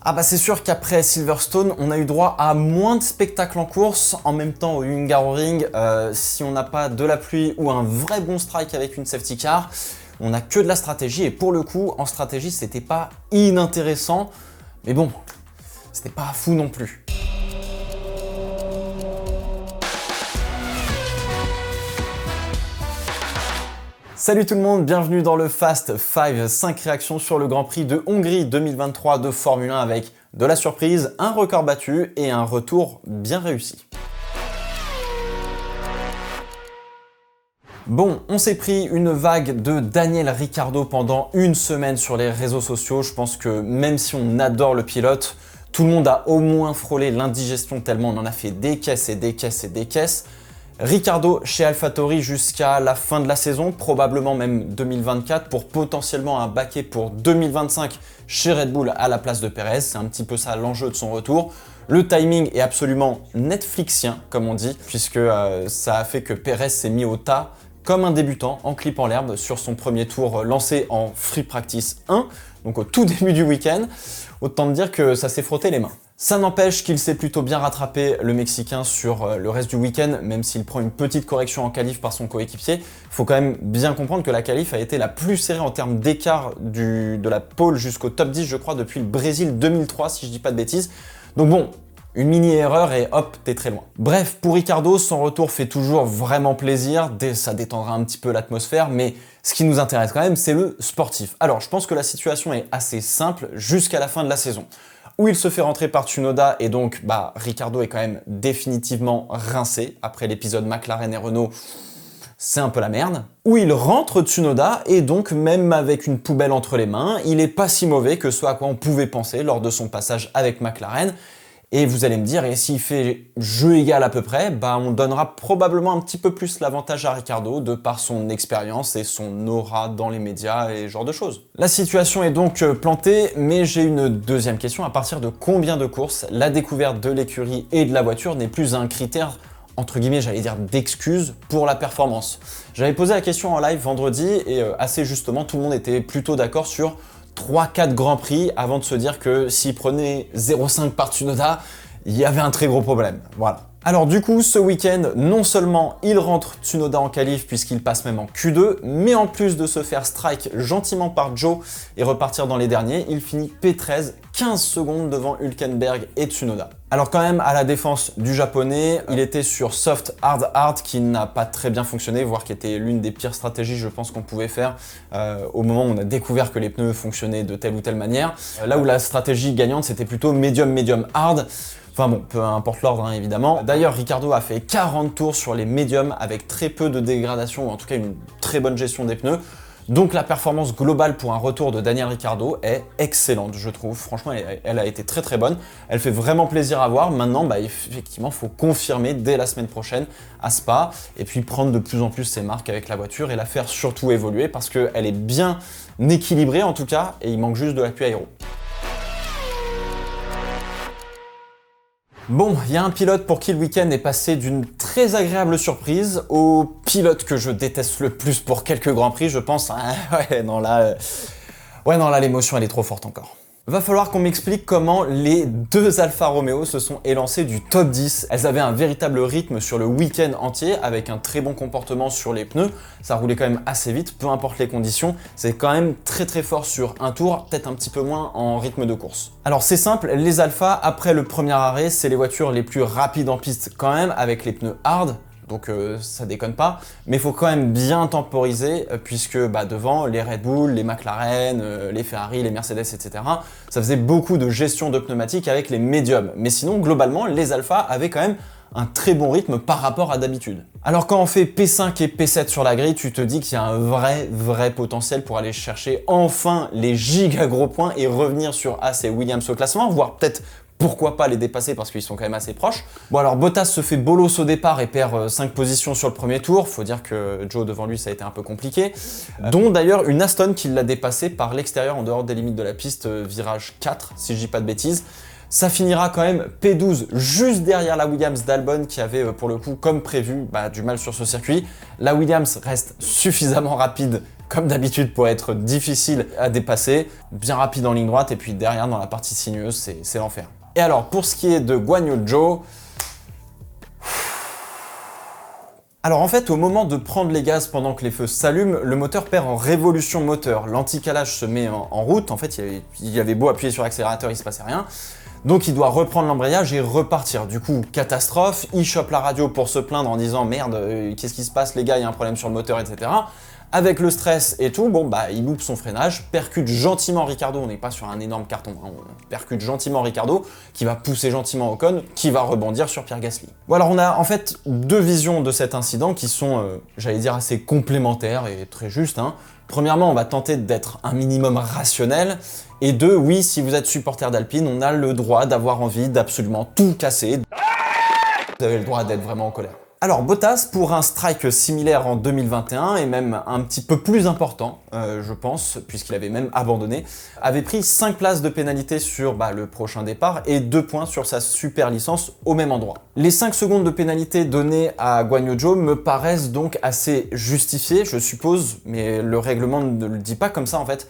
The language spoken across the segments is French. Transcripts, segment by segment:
Ah bah c'est sûr qu'après Silverstone, on a eu droit à moins de spectacles en course. En même temps, au Hungaroring, si on n'a pas de la pluie ou un vrai bon strike avec une safety car, on n'a que de la stratégie. Et pour le coup, en stratégie, c'était pas inintéressant. Mais bon, c'était pas fou non plus. Salut tout le monde, bienvenue dans le Fast 5, 5 réactions sur le Grand Prix de Hongrie 2023 de Formule 1 avec de la surprise, un record battu et un retour bien réussi. Bon, on s'est pris une vague de Daniel Ricciardo pendant une semaine sur les réseaux sociaux. Je pense que même si on adore le pilote, tout le monde a au moins frôlé l'indigestion tellement on en a fait des caisses et des caisses et des caisses. Ricciardo chez AlphaTauri jusqu'à la fin de la saison, probablement même 2024, pour potentiellement un baquet pour 2025 chez Red Bull à la place de Perez. C'est un petit peu ça l'enjeu de son retour. Le timing est absolument Netflixien, comme on dit, puisque ça a fait que Perez s'est mis au tas comme un débutant en clipant l'herbe sur son premier tour lancé en Free Practice 1, donc au tout début du week-end. Autant dire que ça s'est frotté les mains. Ça n'empêche qu'il s'est plutôt bien rattrapé, le Mexicain, sur le reste du week-end, même s'il prend une petite correction en qualif par son coéquipier. Il faut quand même bien comprendre que la qualif a été la plus serrée en termes d'écart de la pole jusqu'au top 10, je crois, depuis le Brésil 2003, si je dis pas de bêtises. Donc bon, une mini-erreur et hop, t'es très loin. Bref, pour Ricciardo, son retour fait toujours vraiment plaisir, ça détendra un petit peu l'atmosphère, mais ce qui nous intéresse quand même, c'est le sportif. Alors, je pense que la situation est assez simple jusqu'à la fin de la saison, où il se fait rentrer par Tsunoda et donc Ricciardo est quand même définitivement rincé après l'épisode McLaren et Renault. C'est un peu la merde. Où il rentre Tsunoda et donc même avec une poubelle entre les mains, il est pas si mauvais que ce à quoi on pouvait penser lors de son passage avec McLaren. Et vous allez me dire, et s'il fait jeu égal à peu près, on donnera probablement un petit peu plus l'avantage à Ricciardo de par son expérience et son aura dans les médias et ce genre de choses. La situation est donc plantée, mais j'ai une deuxième question. À partir de combien de courses la découverte de l'écurie et de la voiture n'est plus un critère, entre guillemets, j'allais dire d'excuse pour la performance? J'avais posé la question en live vendredi et assez justement, tout le monde était plutôt d'accord sur 3-4 Grands Prix avant de se dire que s'il prenait 0,5 par Tsunoda, il y avait un très gros problème. Voilà. Alors du coup, ce week-end, non seulement il rentre Tsunoda en qualif puisqu'il passe même en Q2, mais en plus de se faire strike gentiment par Joe et repartir dans les derniers, il finit P13, 15 secondes devant Hülkenberg et Tsunoda. Alors quand même, à la défense du japonais, il était sur soft hard qui n'a pas très bien fonctionné, voire qui était l'une des pires stratégies, je pense, qu'on pouvait faire au moment où on a découvert que les pneus fonctionnaient de telle ou telle manière. Là où la stratégie gagnante, c'était plutôt medium hard. Enfin bon, peu importe l'ordre, évidemment. D'ailleurs, Ricciardo a fait 40 tours sur les médiums avec très peu de dégradation, ou en tout cas une très bonne gestion des pneus. Donc la performance globale pour un retour de Daniel Ricciardo est excellente, je trouve. Franchement, elle a été très très bonne. Elle fait vraiment plaisir à voir. Maintenant, effectivement, il faut confirmer dès la semaine prochaine à Spa et puis prendre de plus en plus ses marques avec la voiture et la faire surtout évoluer parce qu'elle est bien équilibrée en tout cas et il manque juste de l'appui aéro. Bon, il y a un pilote pour qui le week-end est passé d'une très agréable surprise au pilote que je déteste le plus pour quelques Grands Prix, je pense. Là, l'émotion, elle est trop forte encore. Va falloir qu'on m'explique comment les deux Alfa Romeo se sont élancées du top 10. Elles avaient un véritable rythme sur le week-end entier avec un très bon comportement sur les pneus. Ça roulait quand même assez vite, peu importe les conditions. C'est quand même très très fort sur un tour, peut-être un petit peu moins en rythme de course. Alors c'est simple, les Alfa, après le premier arrêt, c'est les voitures les plus rapides en piste quand même avec les pneus hard. Donc ça déconne pas, mais il faut quand même bien temporiser puisque devant les Red Bull, les McLaren, les Ferrari, les Mercedes, etc. ça faisait beaucoup de gestion de pneumatiques avec les médiums. Mais sinon, globalement, les Alpha avaient quand même un très bon rythme par rapport à d'habitude. Alors quand on fait P5 et P7 sur la grille, tu te dis qu'il y a un vrai potentiel pour aller chercher enfin les giga gros points et revenir sur Haas et Williams au classement, voire peut-être pourquoi pas les dépasser parce qu'ils sont quand même assez proches. Bon alors Bottas se fait bolos au départ et perd 5 positions sur le premier tour. Faut dire que Joe devant lui ça a été un peu compliqué. Dont d'ailleurs une Aston qui l'a dépassé par l'extérieur en dehors des limites de la piste, virage 4 si je dis pas de bêtises. Ça finira quand même P12 juste derrière la Williams d'Albon qui avait pour le coup comme prévu du mal sur ce circuit. La Williams reste suffisamment rapide comme d'habitude pour être difficile à dépasser, bien rapide en ligne droite et puis derrière dans la partie sinueuse, c'est l'enfer. Et alors pour ce qui est de Guan Yu Zhou, alors en fait, au moment de prendre les gaz pendant que les feux s'allument, le moteur perd en révolution moteur. L'anti-calage se met en route. En fait, il avait beau appuyer sur l'accélérateur, il se passait rien. Donc il doit reprendre l'embrayage et repartir. Du coup, catastrophe. Il chope la radio pour se plaindre en disant « Merde, qu'est-ce qui se passe les gars, il y a un problème sur le moteur, etc. » Avec le stress et tout, bon bah il loupe son freinage, percute gentiment Ricciardo, on n'est pas sur un énorme carton, hein, on percute gentiment Ricciardo, qui va pousser gentiment Ocon, qui va rebondir sur Pierre Gasly. Bon alors on a en fait deux visions de cet incident qui sont, j'allais dire, assez complémentaires et très justes. Hein. Premièrement, on va tenter d'être un minimum rationnel, et deux, oui, si vous êtes supporter d'Alpine, on a le droit d'avoir envie d'absolument tout casser. Vous avez le droit d'être vraiment en colère. Alors Bottas, pour un strike similaire en 2021, et même un petit peu plus important, je pense, puisqu'il avait même abandonné, avait pris 5 places de pénalité sur le prochain départ et 2 points sur sa super licence au même endroit. Les 5 secondes de pénalité données à Guan Yu Zhou me paraissent donc assez justifiées, je suppose, mais le règlement ne le dit pas comme ça en fait,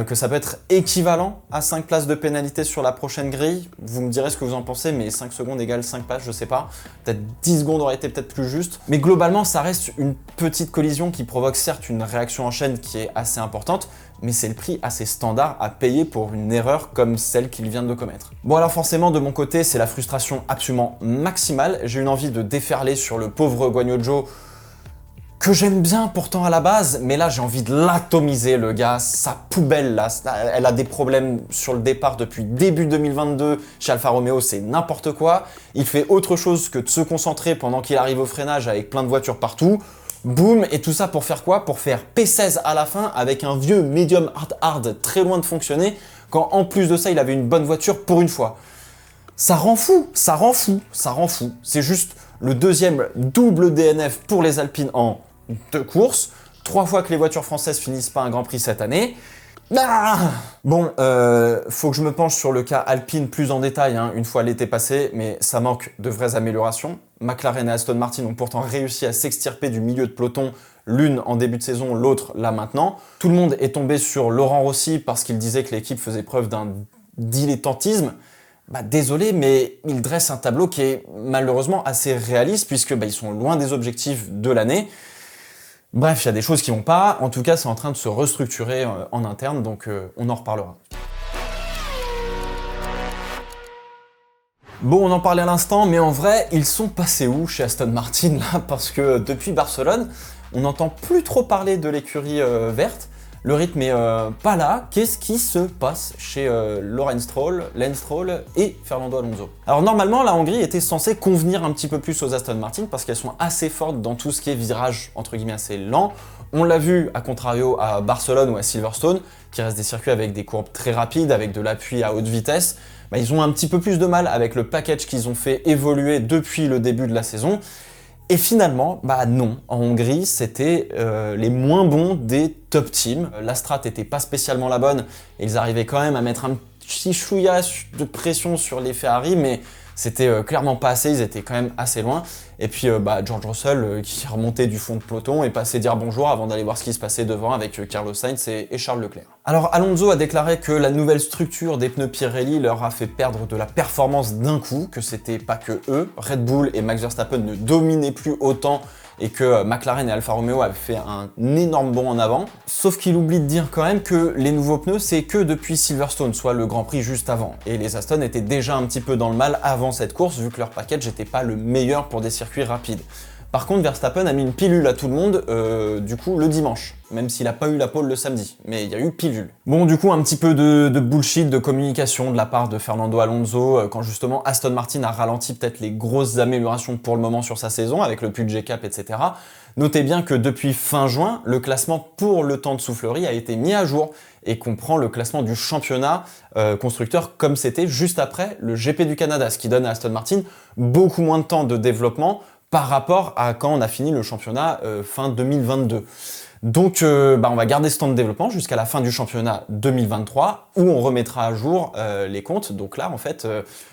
que ça peut être équivalent à 5 places de pénalité sur la prochaine grille. Vous me direz ce que vous en pensez, mais 5 secondes égale 5 places, je sais pas. Peut-être 10 secondes aurait été peut-être plus juste. Mais globalement, ça reste une petite collision qui provoque certes une réaction en chaîne qui est assez importante, mais c'est le prix assez standard à payer pour une erreur comme celle qu'il vient de commettre. Bon alors forcément, de mon côté, c'est la frustration absolument maximale. J'ai une envie de déferler sur le pauvre Guan Yu Zhou, que j'aime bien pourtant à la base, mais là j'ai envie de l'atomiser le gars, sa poubelle là, elle a des problèmes sur le départ depuis début 2022 chez Alfa Romeo, c'est n'importe quoi. Il fait autre chose que de se concentrer pendant qu'il arrive au freinage avec plein de voitures partout. Boum, et tout ça pour faire quoi? Pour faire P16 à la fin avec un vieux medium hard très loin de fonctionner, quand en plus de ça il avait une bonne voiture pour une fois. Ça rend fou, ça rend fou, ça rend fou. C'est juste le deuxième double DNF pour les Alpines en 2 courses, 3 fois que les voitures françaises finissent pas un Grand Prix cette année. Ah bon, faut que je me penche sur le cas Alpine plus en détail, hein, une fois l'été passé, mais ça manque de vraies améliorations. McLaren et Aston Martin ont pourtant réussi à s'extirper du milieu de peloton, l'une en début de saison, l'autre là maintenant. Tout le monde est tombé sur Laurent Rossi parce qu'il disait que l'équipe faisait preuve d'un dilettantisme. Désolé, mais il dresse un tableau qui est malheureusement assez réaliste puisque ils sont loin des objectifs de l'année. Bref, il y a des choses qui vont pas. En tout cas, c'est en train de se restructurer en interne, donc on en reparlera. Bon, on en parlait à l'instant, mais en vrai, ils sont passés où chez Aston Martin là? Parce que depuis Barcelone, on n'entend plus trop parler de l'écurie verte. Le rythme est pas là. Qu'est-ce qui se passe chez Lance Stroll et Fernando Alonso? Alors normalement, la Hongrie était censée convenir un petit peu plus aux Aston Martin parce qu'elles sont assez fortes dans tout ce qui est virage entre guillemets assez lent. On l'a vu à contrario à Barcelone ou à Silverstone, qui restent des circuits avec des courbes très rapides, avec de l'appui à haute vitesse. Ils ont un petit peu plus de mal avec le package qu'ils ont fait évoluer depuis le début de la saison. Et finalement, non, en Hongrie, c'était les moins bons des top teams. La strat n'était pas spécialement la bonne, et ils arrivaient quand même à mettre un petit chouïa de pression sur les Ferrari, mais c'était clairement pas assez, ils étaient quand même assez loin. Et puis George Russell qui remontait du fond de peloton et passait dire bonjour avant d'aller voir ce qui se passait devant avec Carlos Sainz et Charles Leclerc. Alors Alonso a déclaré que la nouvelle structure des pneus Pirelli leur a fait perdre de la performance d'un coup, que c'était pas que eux, Red Bull et Max Verstappen ne dominaient plus autant et que McLaren et Alfa Romeo avaient fait un énorme bond en avant. Sauf qu'il oublie de dire quand même que les nouveaux pneus, c'est que depuis Silverstone, soit le Grand Prix juste avant. Et les Aston étaient déjà un petit peu dans le mal avant cette course, vu que leur package n'était pas le meilleur pour des circuits rapides. Par contre, Verstappen a mis une pilule à tout le monde, du coup, le dimanche, même s'il n'a pas eu la pole le samedi, mais il y a eu pilule. Bon, du coup, un petit peu de bullshit, de communication de la part de Fernando Alonso, quand justement Aston Martin a ralenti peut-être les grosses améliorations pour le moment sur sa saison, avec le budget cap, etc. Notez bien que depuis fin juin, le classement pour le temps de soufflerie a été mis à jour, et comprend le classement du championnat constructeur comme c'était juste après le GP du Canada, ce qui donne à Aston Martin beaucoup moins de temps de développement par rapport à quand on a fini le championnat fin 2022. Donc on va garder ce temps de développement jusqu'à la fin du championnat 2023 où on remettra à jour les comptes. Donc là en fait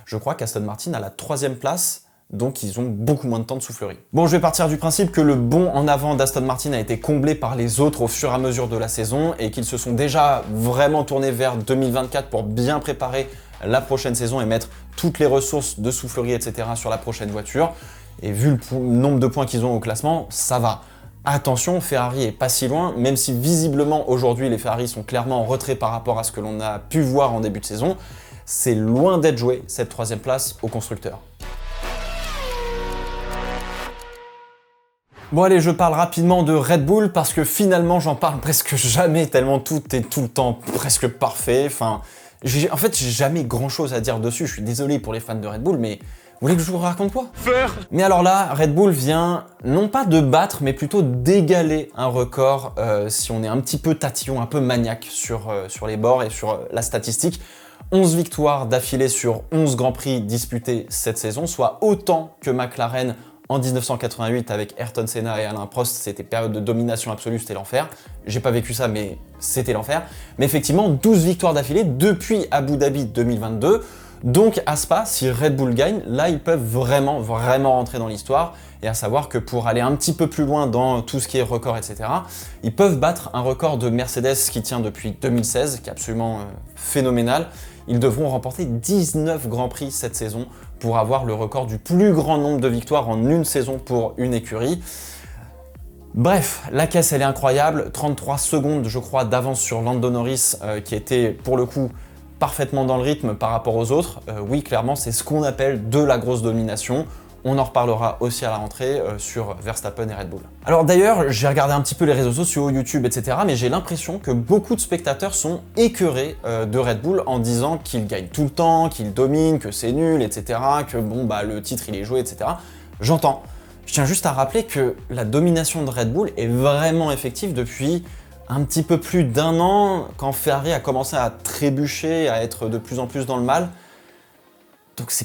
je crois qu'Aston Martin a la 3e place donc ils ont beaucoup moins de temps de soufflerie. Bon, je vais partir du principe que le bond en avant d'Aston Martin a été comblé par les autres au fur et à mesure de la saison et qu'ils se sont déjà vraiment tournés vers 2024 pour bien préparer la prochaine saison et mettre toutes les ressources de soufflerie, etc. sur la prochaine voiture. Et vu le nombre de points qu'ils ont au classement, ça va. Attention, Ferrari est pas si loin, même si visiblement aujourd'hui les Ferrari sont clairement en retrait par rapport à ce que l'on a pu voir en début de saison. C'est loin d'être joué, cette 3e place au constructeur. Bon allez, je parle rapidement de Red Bull parce que finalement j'en parle presque jamais tellement tout est tout le temps presque parfait. En fait, j'ai jamais grand chose à dire dessus, je suis désolé pour les fans de Red Bull, mais vous voulez que je vous raconte quoi? Mais alors là, Red Bull vient non pas de battre, mais plutôt d'égaler un record si on est un petit peu tatillon, un peu maniaque sur les bords et sur la statistique. 11 victoires d'affilée sur 11 Grands Prix disputés cette saison, soit autant que McLaren en 1988 avec Ayrton Senna et Alain Prost. C'était période de domination absolue, c'était l'enfer. J'ai pas vécu ça, mais c'était l'enfer. Mais effectivement, 12 victoires d'affilée depuis Abu Dhabi 2022. Donc à Spa, si Red Bull gagne, là ils peuvent vraiment rentrer dans l'histoire. Et à savoir que pour aller un petit peu plus loin dans tout ce qui est record, etc., ils peuvent battre un record de Mercedes qui tient depuis 2016, qui est absolument phénoménal. Ils devront remporter 19 Grands Prix cette saison pour avoir le record du plus grand nombre de victoires en une saison pour une écurie. Bref, la caisse elle est incroyable, 33 secondes je crois d'avance sur Lando Norris qui était pour le coup parfaitement dans le rythme par rapport aux autres. Oui, clairement, c'est ce qu'on appelle de la grosse domination. On en reparlera aussi à la rentrée sur Verstappen et Red Bull. Alors d'ailleurs, j'ai regardé un petit peu les réseaux sociaux, YouTube, etc. Mais j'ai l'impression que beaucoup de spectateurs sont écœurés de Red Bull en disant qu'ils gagnent tout le temps, qu'ils dominent, que c'est nul, etc. Que bon, bah le titre il est joué, etc. J'entends. Je tiens juste à rappeler que la domination de Red Bull est vraiment effective depuis un petit peu plus d'1 an, quand Ferrari a commencé à trébucher, à être de plus en plus dans le mal. Donc ça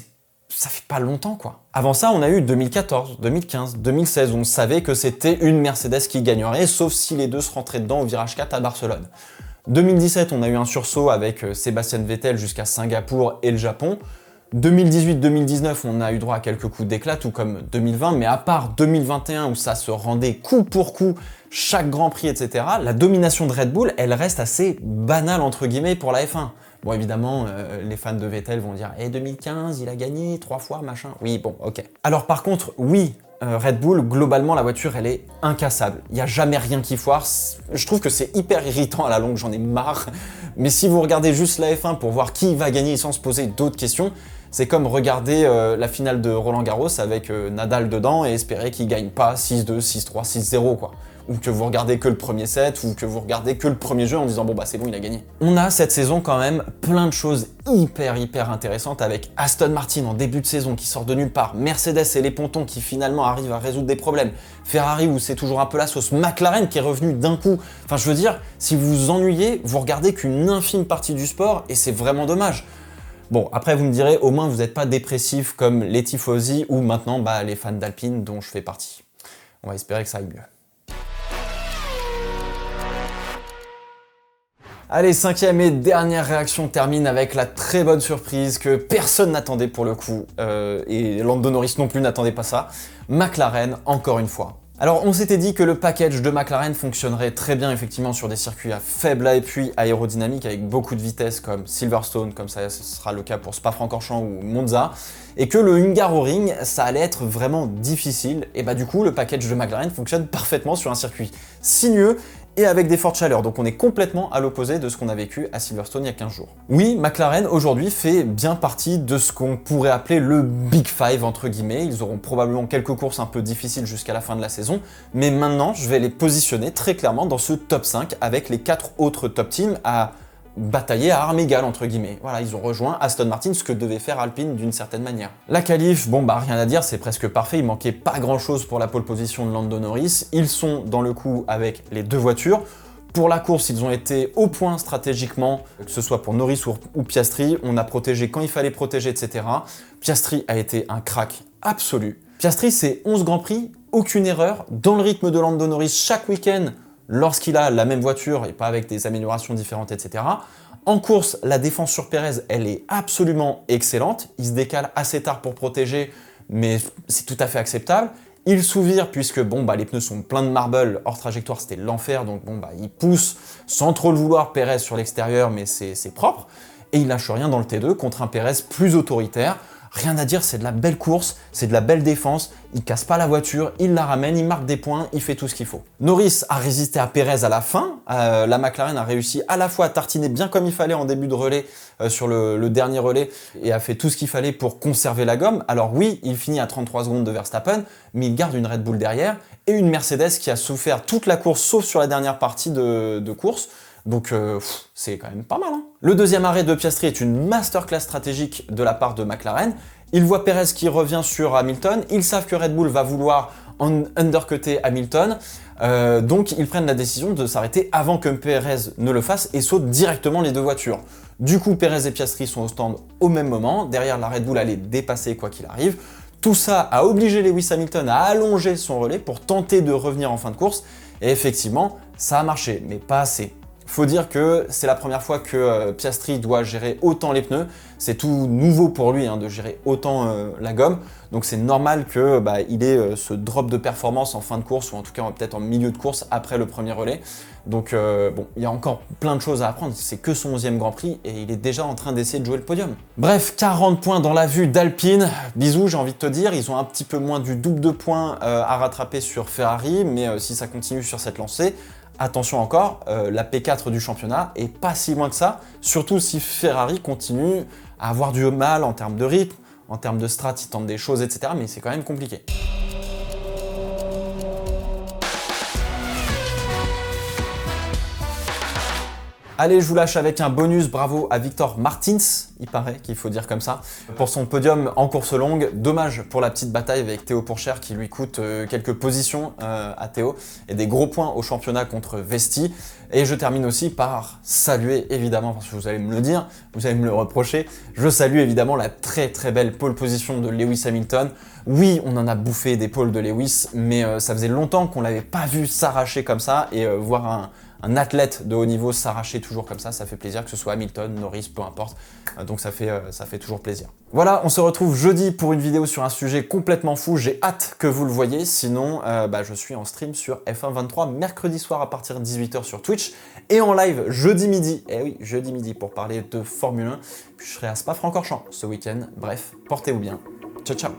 fait pas longtemps quoi. Avant ça, on a eu 2014, 2015, 2016, où on savait que c'était une Mercedes qui gagnerait, sauf si les deux se rentraient dedans au virage 4 à Barcelone. 2017, on a eu un sursaut avec Sébastien Vettel jusqu'à Singapour et le Japon. 2018-2019, on a eu droit à quelques coups d'éclat, tout comme 2020, mais à part 2021 où ça se rendait coup pour coup, chaque Grand Prix, etc., la domination de Red Bull, elle reste assez banale entre guillemets pour la F1. Bon, évidemment, les fans de Vettel vont dire « Eh, 2015, il a gagné 3 fois, machin. » Oui, bon, ok. Alors par contre, oui, Red Bull, globalement, la voiture, elle est incassable. Il n'y a jamais rien qui foire. Je trouve que c'est hyper irritant à la longue, j'en ai marre. Mais si vous regardez juste la F1 pour voir qui va gagner sans se poser d'autres questions, c'est comme regarder la finale de Roland Garros avec Nadal dedans et espérer qu'il gagne pas 6-2, 6-3, 6-0, quoi. Ou que vous regardez que le premier set, ou que vous regardez que le premier jeu en disant bon bah c'est bon, il a gagné. On a cette saison quand même plein de choses hyper intéressantes avec Aston Martin en début de saison qui sort de nulle part, Mercedes et les pontons qui finalement arrivent à résoudre des problèmes, Ferrari où c'est toujours un peu la sauce, McLaren qui est revenu d'un coup. Enfin je veux dire, si vous vous ennuyez, vous regardez qu'une infime partie du sport et c'est vraiment dommage. Bon, après vous me direz, au moins vous n'êtes pas dépressif comme les tifosi ou maintenant bah, les fans d'Alpine dont je fais partie. On va espérer que ça aille mieux. Allez, 5e et dernière réaction termine avec la très bonne surprise que personne n'attendait pour le coup, et Lando Norris non plus n'attendait pas ça. McLaren, encore une fois. Alors on s'était dit que le package de McLaren fonctionnerait très bien effectivement sur des circuits à faible appui aérodynamique avec beaucoup de vitesse comme Silverstone, comme ça ce sera le cas pour Spa-Francorchamps ou Monza, et que le Hungaroring ça allait être vraiment difficile, et bah du coup le package de McLaren fonctionne parfaitement sur un circuit sinueux et avec des fortes chaleurs, donc on est complètement à l'opposé de ce qu'on a vécu à Silverstone il y a 15 jours. Oui, McLaren aujourd'hui fait bien partie de ce qu'on pourrait appeler le Big Five entre guillemets, ils auront probablement quelques courses un peu difficiles jusqu'à la fin de la saison, mais maintenant je vais les positionner très clairement dans ce top 5 avec les 4 autres top teams à batailler à armes égales entre guillemets. Voilà, ils ont rejoint Aston Martin, ce que devait faire Alpine d'une certaine manière. La qualif, bon bah rien à dire, c'est presque parfait, il manquait pas grand chose pour la pole position de Lando Norris, ils sont dans le coup avec les deux voitures. Pour la course, ils ont été au point stratégiquement, que ce soit pour Norris ou Piastri, on a protégé quand il fallait protéger, etc. Piastri a été un crack absolu. Piastri, c'est 11 Grands Prix, aucune erreur, dans le rythme de Lando Norris chaque week-end, lorsqu'il a la même voiture et pas avec des améliorations différentes, etc. En course, la défense sur Pérez, elle est absolument excellente. Il se décale assez tard pour protéger, mais c'est tout à fait acceptable. Il sous-vire puisque les pneus sont pleins de marble, hors trajectoire c'était l'enfer, donc il pousse sans trop le vouloir Pérez sur l'extérieur, mais c'est propre. Et il lâche rien dans le T2 contre un Pérez plus autoritaire. Rien à dire, c'est de la belle course, c'est de la belle défense, il casse pas la voiture, il la ramène, il marque des points, il fait tout ce qu'il faut. Norris a résisté à Pérez à la fin, la McLaren a réussi à la fois à tartiner bien comme il fallait en début de relais sur le dernier relais et a fait tout ce qu'il fallait pour conserver la gomme. Alors oui, il finit à 33 secondes de Verstappen, mais il garde une Red Bull derrière et une Mercedes qui a souffert toute la course sauf sur la dernière partie de course. Donc c'est quand même pas mal. Le deuxième arrêt de Piastri est une masterclass stratégique de la part de McLaren. Ils voient Pérez qui revient sur Hamilton, ils savent que Red Bull va vouloir undercutter Hamilton, donc ils prennent la décision de s'arrêter avant que Pérez ne le fasse et sautent directement les deux voitures. Du coup, Pérez et Piastri sont au stand au même moment, derrière la Red Bull allait dépasser quoi qu'il arrive. Tout ça a obligé Lewis Hamilton à allonger son relais pour tenter de revenir en fin de course, et effectivement, ça a marché, mais pas assez. Faut dire que c'est la première fois que Piastri doit gérer autant les pneus. C'est tout nouveau pour lui de gérer autant la gomme. Donc c'est normal qu'il ait ce drop de performance en fin de course, ou en tout cas peut-être en milieu de course après le premier relais. Donc il y a encore plein de choses à apprendre. C'est que son 11e Grand Prix et il est déjà en train d'essayer de jouer le podium. Bref, 40 points dans la vue d'Alpine. Bisous, j'ai envie de te dire. Ils ont un petit peu moins du double de points à rattraper sur Ferrari, mais si ça continue sur cette lancée, attention encore, la P4 du championnat est pas si loin que ça, surtout si Ferrari continue à avoir du mal en termes de rythme, en termes de strat, ils tentent des choses, etc. Mais c'est quand même compliqué. Allez, je vous lâche avec un bonus, bravo à Victor Martins, il paraît qu'il faut dire comme ça, pour son podium en course longue. Dommage pour la petite bataille avec Théo Pourchaire qui lui coûte quelques positions à Théo et des gros points au championnat contre Vesti. Et je termine aussi par saluer évidemment, parce que vous allez me le dire, vous allez me le reprocher, je salue évidemment la très très belle pole position de Lewis Hamilton. Oui, on en a bouffé des poles de Lewis, mais ça faisait longtemps qu'on l'avait pas vu s'arracher comme ça et voir un athlète de haut niveau s'arracher toujours comme ça fait plaisir, que ce soit Hamilton, Norris, peu importe. Donc ça fait toujours plaisir. Voilà, on se retrouve jeudi pour une vidéo sur un sujet complètement fou. J'ai hâte que vous le voyez. Sinon, je suis en stream sur F1 23 mercredi soir à partir de 18 h sur Twitch et en live jeudi midi. Eh oui, jeudi midi pour parler de Formule 1. Puis je serai à Spa-Francorchamps ce week-end. Bref, portez-vous bien. Ciao, ciao.